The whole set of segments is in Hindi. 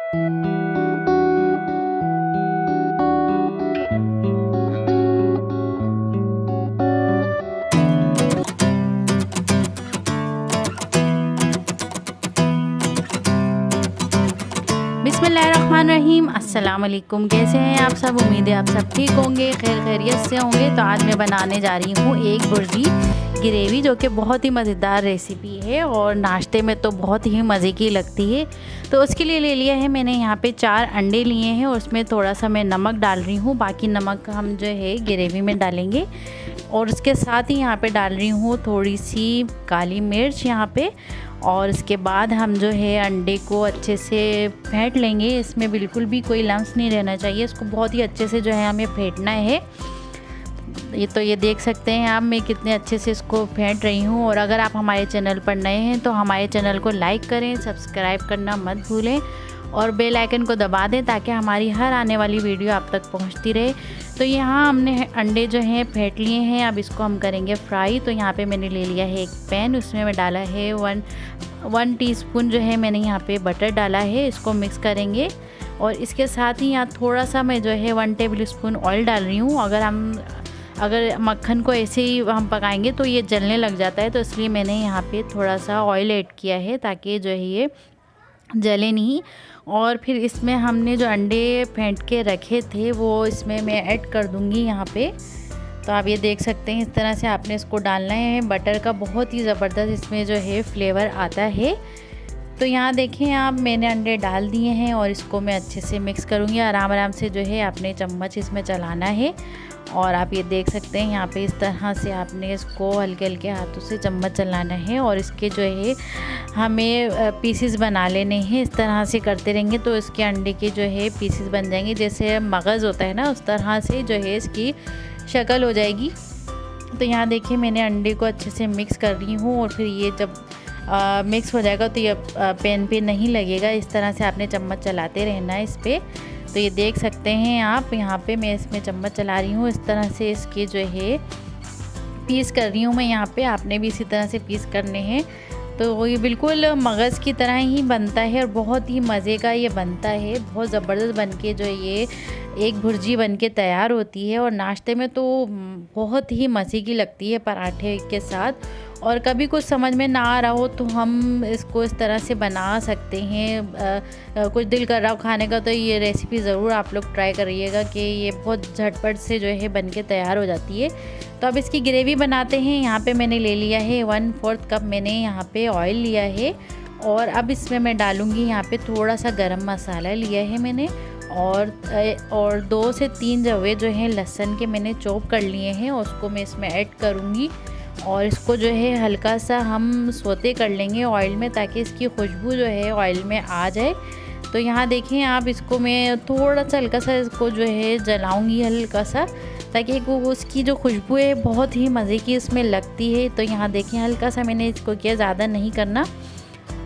बिस्मिल्लाहिर्रहमानिर्रहीम। अस्सलाम वालेकुम। कैसे हैं आप सब? उम्मीद है आप सब ठीक होंगे, खैर खैरियत से होंगे। तो आज मैं बनाने जा रही हूँ एक बुर्जी ग्रेवी, जो कि बहुत ही मज़ेदार रेसिपी है और नाश्ते में तो बहुत ही मज़े की लगती है। तो उसके लिए ले लिया है मैंने यहाँ पे 4 अंडे लिए हैं और उसमें थोड़ा सा मैं नमक डाल रही हूँ। बाकी नमक हम जो है ग्रेवी में डालेंगे। और उसके साथ ही यहाँ पे डाल रही हूँ थोड़ी सी काली मिर्च यहाँ पे। और इसके बाद हम जो है अंडे को अच्छे से फेंट लेंगे। इसमें बिल्कुल भी कोई लम्स नहीं रहना चाहिए, इसको बहुत ही अच्छे से जो है हमें फेंटना है। ये देख सकते हैं आप मैं कितने अच्छे से इसको फेंट रही हूँ। और अगर आप हमारे चैनल पर नए हैं तो हमारे चैनल को लाइक करें, सब्सक्राइब करना मत भूलें और बेल आइकन को दबा दें ताकि हमारी हर आने वाली वीडियो आप तक पहुंचती रहे। तो यहाँ हमने अंडे जो हैं फेंट लिए हैं, अब इसको हम करेंगे फ्राई। तो यहाँ पे मैंने ले लिया है एक पैन, उसमें मैं डाला है वन टीस्पून जो है मैंने यहाँ पे बटर डाला है। इसको मिक्स करेंगे और इसके साथ ही यहाँ थोड़ा सा मैं जो है 1 टेबल स्पून ऑयल डाल रही हूँ। अगर मक्खन को ऐसे ही हम पकाएंगे तो ये जलने लग जाता है, तो इसलिए मैंने यहाँ पे थोड़ा सा ऑयल ऐड किया है ताकि जो है ये जले नहीं। और फिर इसमें हमने जो अंडे फेंट के रखे थे वो इसमें मैं ऐड कर दूँगी यहाँ पे। तो आप ये देख सकते हैं इस तरह से आपने इसको डालना है। बटर का बहुत ही ज़बरदस्त इसमें जो है फ्लेवर आता है। तो यहाँ देखें आप, मैंने अंडे डाल दिए हैं और इसको मैं अच्छे से मिक्स करूँगी। आराम आराम से जो है आपने चम्मच इसमें चलाना है। और आप ये देख सकते हैं यहाँ पे इस तरह से आपने इसको हल्के हल्के हाथों से चम्मच चलाना है। और इसके जो है हमें पीसेस बना लेने हैं। इस तरह से करते रहेंगे तो इसके अंडे के जो है पीसेस बन जाएंगे, जैसे मगज़ होता है ना, उस तरह से जो है इसकी शक्ल हो जाएगी। तो यहाँ देखिए मैंने अंडे को अच्छे से मिक्स कर रही हूँ और फिर ये जब मिक्स हो जाएगा तो ये पैन पे नहीं लगेगा। इस तरह से आपने चम्मच चलाते रहना है इस पर। तो ये देख सकते हैं आप, यहाँ पे मैं इसमें चम्मच चला रही हूँ। इस तरह से इसके जो है पीस कर रही हूँ मैं यहाँ पे। आपने भी इसी तरह से पीस करने हैं। तो ये बिल्कुल मगज़ की तरह ही बनता है और बहुत ही मज़े का ये बनता है। बहुत ज़बरदस्त बन के जो है ये एक भुर्जी बन के तैयार होती है और नाश्ते में तो बहुत ही मज़े की लगती है पराठे के साथ। और कभी कुछ समझ में ना आ रहा हो तो हम इसको इस तरह से बना सकते हैं। कुछ दिल कर रहा हो खाने का तो ये रेसिपी ज़रूर आप लोग ट्राई करिएगा कि ये बहुत झटपट से जो है बन के तैयार हो जाती है। तो अब इसकी ग्रेवी बनाते हैं। यहाँ पे मैंने ले लिया है 1/4 कप मैंने यहाँ पे ऑयल लिया है। और अब इसमें मैं डालूँगी यहाँ पे थोड़ा सा गरम मसाला लिया है मैंने। और 2 से 3 जवे जो हैं लहसुन के मैंने चॉप कर लिए हैं, उसको मैं इसमें ऐड करूँगी। और इसको जो है हल्का सा हम सोते कर लेंगे ऑयल में ताकि इसकी खुशबू जो है ऑयल में आ जाए। तो यहाँ देखें आप, इसको मैं थोड़ा सा हल्का सा इसको जो है जलाऊंगी हल्का सा, ताकि वो उसकी जो खुशबू है बहुत ही मज़े की इसमें लगती है। तो यहाँ देखें हल्का सा मैंने इसको किया, ज़्यादा नहीं करना।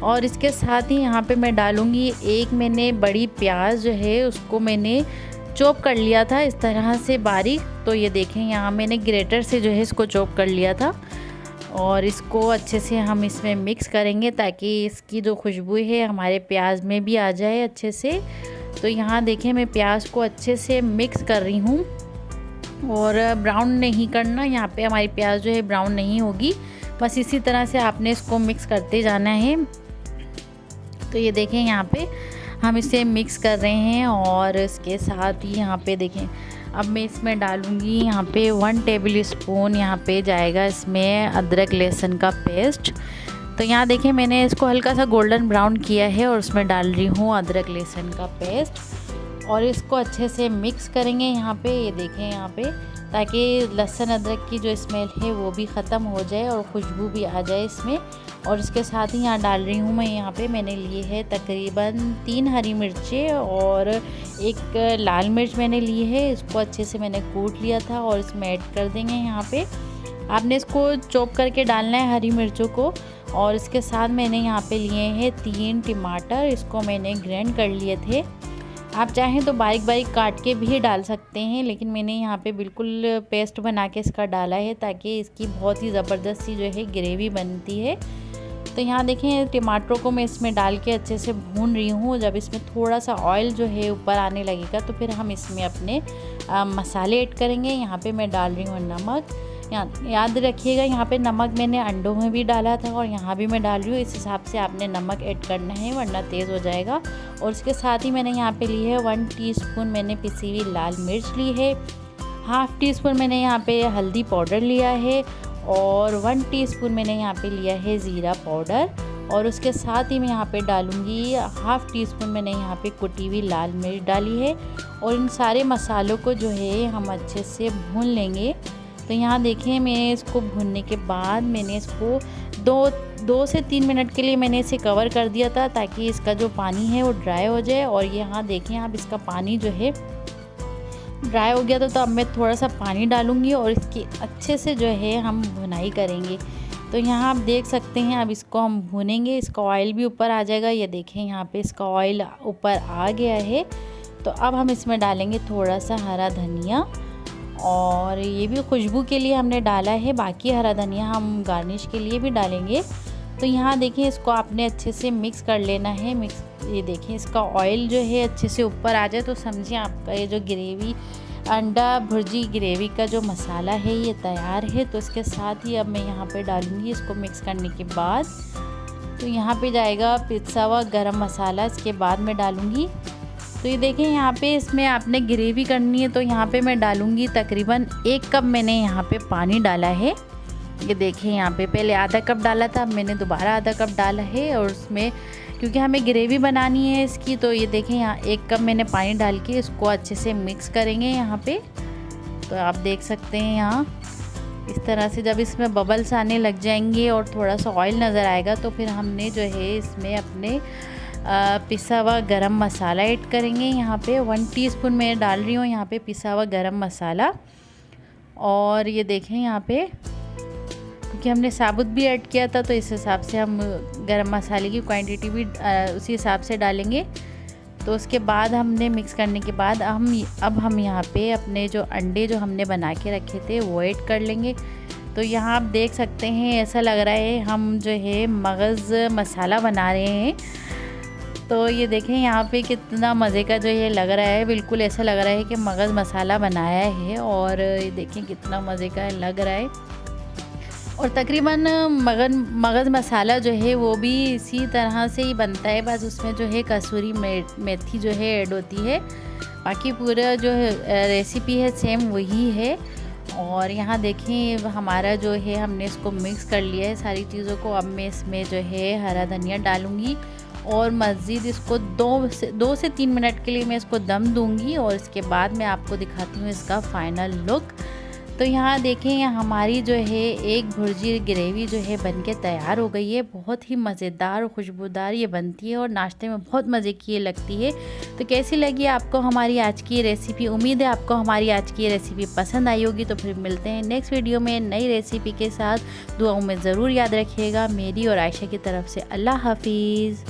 और इसके साथ ही यहाँ पे मैं डालूँगी एक मैंने बड़ी प्याज जो है उसको मैंने चॉप कर लिया था इस तरह से बारीक। तो ये देखें यहाँ मैंने ग्रेटर से जो है इसको चॉप कर लिया था। और इसको अच्छे से हम इसमें मिक्स करेंगे ताकि इसकी जो खुशबू है हमारे प्याज में भी आ जाए अच्छे से। तो यहाँ देखें मैं प्याज को अच्छे से मिक्स कर रही हूँ और ब्राउन नहीं करना, यहाँ पे हमारी प्याज जो है ब्राउन नहीं होगी, बस इसी तरह से आपने इसको मिक्स करते जाना है। तो ये देखें यहाँ पे हम इसे मिक्स कर रहे हैं। और इसके साथ ही यहाँ पे देखें अब मैं इसमें डालूँगी यहाँ पे 1 टेबल स्पून यहाँ पे जाएगा इसमें अदरक लहसुन का पेस्ट। तो यहाँ देखें मैंने इसको हल्का सा गोल्डन ब्राउन किया है और उसमें डाल रही हूँ अदरक लहसुन का पेस्ट। और इसको अच्छे से मिक्स करेंगे यहाँ पे, ये देखें यहाँ पे, ताकि लहसुन अदरक की जो स्मेल है वो भी ख़त्म हो जाए और खुशबू भी आ जाए इसमें। और इसके साथ ही यहाँ डाल रही हूँ मैं, यहाँ पे मैंने लिए है तकरीबन 3 हरी मिर्चें और एक लाल मिर्च मैंने ली है। इसको अच्छे से मैंने कूट लिया था और इसमें ऐड कर देंगे। यहाँ पे आपने इसको चॉप करके डालना है हरी मिर्चों को। और इसके साथ मैंने यहाँ पे लिए हैं 3 टमाटर, इसको मैंने ग्राइंड कर लिए थे। आप चाहें तो बारीक बारीक काट के भी डाल सकते हैं, लेकिन मैंने यहाँ पे बिल्कुल पेस्ट बना के इसका डाला है ताकि इसकी बहुत ही ज़बरदस्त सी जो है ग्रेवी बनती है। तो यहाँ देखें टमाटरों को मैं इसमें डाल के अच्छे से भून रही हूँ। जब इसमें थोड़ा सा ऑयल जो है ऊपर आने लगेगा तो फिर हम इसमें अपने मसाले ऐड करेंगे। यहाँ पे मैं डाल रही हूँ नमक। याद रखिएगा यहाँ पे नमक मैंने अंडों में भी डाला था और यहाँ भी मैं डाल रही हूँ। इस हिसाब से आपने नमक ऐड करना है वरना तेज़ हो जाएगा। और इसके साथ ही मैंने यहाँ पे ली है 1 टीस्पून मैंने पिसी हुई लाल मिर्च ली है, हाफ़ टी स्पून मैंने यहाँ पे हल्दी पाउडर लिया है और 1 टीस्पून मैंने यहाँ पे लिया है ज़ीरा पाउडर। और उसके साथ ही मैं यहाँ पे डालूँगी हाफ़ टी स्पून मैंने यहाँ पे कुटी हुई लाल मिर्च डाली है। और इन सारे मसालों को जो है हम अच्छे से भून लेंगे। तो यहाँ देखें मैंने इसको भूनने के बाद मैंने इसको 2 से 3 मिनट के लिए मैंने इसे कवर कर दिया था ताकि इसका जो पानी है वो ड्राई हो जाए। और यहाँ देखें आप इसका पानी जो है ड्राई हो गया तो अब मैं थोड़ा सा पानी डालूँगी और इसकी अच्छे से जो है हम भुनाई करेंगे। तो यहाँ आप देख सकते हैं अब इसको हम भूनेंगे, इसका ऑयल भी ऊपर आ जाएगा। ये देखें यहाँ पे इसका ऑयल ऊपर आ गया है। तो अब हम इसमें डालेंगे थोड़ा सा हरा धनिया और ये भी खुशबू के लिए हमने डाला है, बाकी हरा धनिया हम गार्निश के लिए भी डालेंगे। तो यहाँ देखें इसको आपने अच्छे से मिक्स कर लेना है। ये देखें इसका ऑयल जो है अच्छे से ऊपर आ जाए तो समझिए आपका ये जो ग्रेवी अंडा भुर्जी ग्रेवी का जो मसाला है ये तैयार है। तो इसके साथ ही अब मैं यहाँ पे डालूँगी इसको मिक्स करने के बाद। तो यहाँ पे जाएगा पिसा हुआ गरम मसाला, इसके बाद मैं डालूँगी। तो ये देखें यहाँ पे इसमें आपने ग्रेवी करनी है तो यहाँ पे मैं डालूँगी तकरीबन 1 कप मैंने यहाँ पे पानी डाला है। ये देखें यहाँ पे पहले आधा कप डाला था, अब मैंने दोबारा आधा कप डाला है। और उसमें क्योंकि हमें ग्रेवी बनानी है इसकी तो ये देखें यहाँ 1 कप मैंने पानी डाल के इसको अच्छे से मिक्स करेंगे यहाँ पे। तो आप देख सकते हैं यहाँ इस तरह से जब इसमें बबल्स आने लग जाएंगे और थोड़ा सा ऑयल नज़र आएगा तो फिर हमने जो है इसमें अपने पिसा हुआ गरम मसाला ऐड करेंगे। यहाँ पे 1 टीस्पून मैं डाल रही हूँ यहाँ पे पिसा हुआ गरम मसाला। और ये देखें यहाँ पे क्योंकि हमने साबुत भी ऐड किया था तो इस हिसाब से हम गरम मसाले की क्वांटिटी भी उसी हिसाब से डालेंगे। तो उसके बाद हमने मिक्स करने के बाद अब हम यहाँ पे अपने जो अंडे जो हमने बना के रखे थे वो ऐड कर लेंगे। तो यहाँ आप देख सकते हैं ऐसा लग रहा है हम जो है मगज़ मसाला बना रहे हैं। तो ये देखें यहाँ पे कितना मज़े का जो ये लग रहा है, बिल्कुल ऐसा लग रहा है कि मगज़ मसाला बनाया है। और ये देखें कितना मज़े का लग रहा है। और तकरीबन मगज़ मसाला जो है वो भी इसी तरह से ही बनता है, बस उसमें जो है कसूरी मेथी जो है ऐड होती है। बाकी पूरा जो रेसिपी है सेम वही है। और यहाँ देखें हमारा जो है हमने इसको मिक्स कर लिया है सारी चीज़ों को। अब मैं इसमें जो है हरा धनिया डालूँगी और मज़ीद इसको 2 से 3 मिनट के लिए मैं इसको दम दूंगी। और इसके बाद मैं आपको दिखाती हूँ इसका फ़ाइनल लुक। तो यहाँ देखें हमारी जो है एक भुर्जी ग्रेवी जो है बनके तैयार हो गई है। बहुत ही मज़ेदार और खुशबूदार ये बनती है और नाश्ते में बहुत मज़े की ये लगती है। तो कैसी लगी आपको हमारी आज की रेसिपी? उम्मीद है आपको हमारी आज की रेसिपी पसंद आई होगी। तो फिर मिलते हैं नेक्स्ट वीडियो में नई रेसिपी के साथ। दुआओं में ज़रूर याद रखिएगा। मेरी और आयशा की तरफ से अल्लाह हाफिज़।